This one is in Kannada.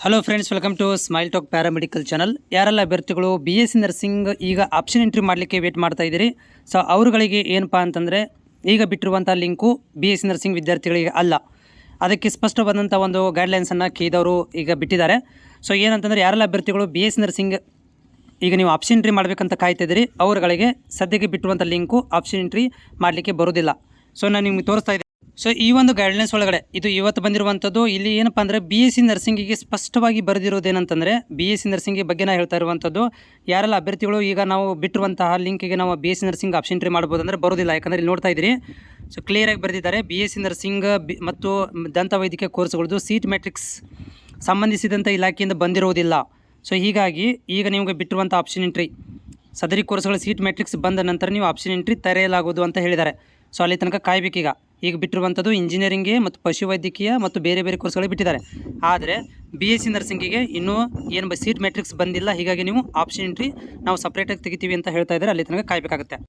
Hello friends, welcome to smile talk paramedical channel. ಯಾರೆಲ್ಲ ಅಭ್ಯರ್ಥಿಗಳು BSc ನರ್ಸಿಂಗ್ ಈಗ ಆಪ್ಷನ್ ಎಂಟ್ರಿ ಮಾಡಲಿಕ್ಕೆ ವೇಟ್ ಮಾಡ್ತಾ ಇದ್ದೀರಿ, ಸೊ ಅವರುಗಳಿಗೆ ಏನಪ್ಪ ಅಂತಂದರೆ ಈಗ ಬಿಟ್ಟಿರುವಂಥ ಲಿಂಕು BSc ನರ್ಸಿಂಗ್ ವಿದ್ಯಾರ್ಥಿಗಳಿಗೆ ಅಲ್ಲ. ಅದಕ್ಕೆ ಸ್ಪಷ್ಟವಾದಂಥ ಒಂದು ಗೈಡ್ಲೈನ್ಸನ್ನು ಕೇದವರು ಈಗ ಬಿಟ್ಟಿದ್ದಾರೆ. ಸೊ ಏನಂತಂದರೆ ಯಾರೆಲ್ಲ ಅಭ್ಯರ್ಥಿಗಳು BSc ನರ್ಸಿಂಗ್ ಈಗ ನೀವು ಆಪ್ಷನ್ ಎಂಟ್ರಿ ಮಾಡಬೇಕಂತ ಕಾಯ್ತಿದ್ದೀರಿ, ಅವರುಗಳಿಗೆ ಸದ್ಯಕ್ಕೆ ಬಿಟ್ಟಿರುವಂಥ ಲಿಂಕು ಆಪ್ಷನ್ ಎಂಟ್ರಿ ಮಾಡಲಿಕ್ಕೆ ಬರೋದಿಲ್ಲ. ಸೊ ನಾನು ನಿಮಗೆ ತೋರಿಸ್ತಾ ಇದ್ದೀನಿ. ಸೊ ಈ ಒಂದು ಗೈಡ್ಲೈನ್ಸ್ ಒಳಗಡೆ ಇದು ಇವತ್ತು ಬಂದಿರುವಂಥದ್ದು. ಇಲ್ಲಿ ಏನಪ್ಪ ಅಂದರೆ BSc ನರ್ಸಿಂಗಿಗೆ ಸ್ಪಷ್ಟವಾಗಿ ಬರೆದಿರೋದೇನಂತಂದರೆ, BSc ನರ್ಸಿಂಗ್ ಬಗ್ಗೆ ನಾನು ಹೇಳ್ತಾ ಇರುವಂಥದ್ದು, ಯಾರೆಲ್ಲ ಅಭ್ಯರ್ಥಿಗಳು ಈಗ ನಾವು ಬಿಟ್ಟಿರುವಂತಹ ಲಿಂಕಿಗೆ ನಾವು BSc ನರ್ಸಿಂಗ್ ಆಪ್ಷನ್ ಎಂಟ್ರಿ ಮಾಡ್ಬೋದು ಅಂದರೆ ಬರೋದಿಲ್ಲ. ಯಾಕಂದರೆ ಇಲ್ಲಿ ನೋಡ್ತಾ ಇದ್ದೀರಿ, ಸೊ ಕ್ಲಿಯರಾಗಿ ಬರೆದಿದ್ದಾರೆ. BSc ನರ್ಸಿಂಗ್ ಮತ್ತು ದಂತವೈದ್ಯಕೀಯ ಕೋರ್ಸ್ಗಳದ್ದು ಸೀಟ್ ಮ್ಯಾಟ್ರಿಕ್ಸ್ ಸಂಬಂಧಿಸಿದಂಥ ಇಲಾಖೆಯಿಂದ ಬಂದಿರುವುದಿಲ್ಲ. ಸೊ ಹೀಗಾಗಿ ಈಗ ನಿಮಗೆ ಬಿಟ್ಟಿರುವಂಥ ಆಪ್ಷನ್ ಎಂಟ್ರಿ ಸದರಿ ಕೋರ್ಸ್ಗಳ ಸೀಟ್ ಮ್ಯಾಟ್ರಿಕ್ಸ್ ಬಂದ ನಂತರ ನೀವು ಆಪ್ಷನ್ ಎಂಟ್ರಿ ತೆರೆಯಲಾಗುವುದು ಅಂತ ಹೇಳಿದ್ದಾರೆ. ಸೊ ಅಲ್ಲಿ ತನಕ ಕಾಯಬೇಕೀಗ. ಈಗ ಬಿಟ್ಟಿರುವಂಥದ್ದು ಇಂಜಿನಿಯರಿಂಗ್ಗೆ ಮತ್ತು ಪಶುವೈದ್ಯಕೀಯ ಮತ್ತು ಬೇರೆ ಬೇರೆ ಕೋರ್ಸ್ಗಳಿಗೆ ಬಿಟ್ಟಿದ್ದಾರೆ. ಆದರೆ BSc ನರ್ಸಿಂಗಿಗೆ ಇನ್ನೂ ಏನು ಸೀಟ್ ಮ್ಯಾಟ್ರಿಕ್ಸ್ ಬಂದಿಲ್ಲ. ಹೀಗಾಗಿ ನೀವು ಆಪ್ಷನ್ ಎಂಟ್ರಿ ನಾವು ಸಪ್ರೇಟಾಗಿ ತೆಗಿತೀವಿ ಅಂತ ಹೇಳ್ತಾ ಇದ್ದಾರೆ. ಅಲ್ಲಿ ತನಕ ಕಾಯಬೇಕಾಗುತ್ತೆ.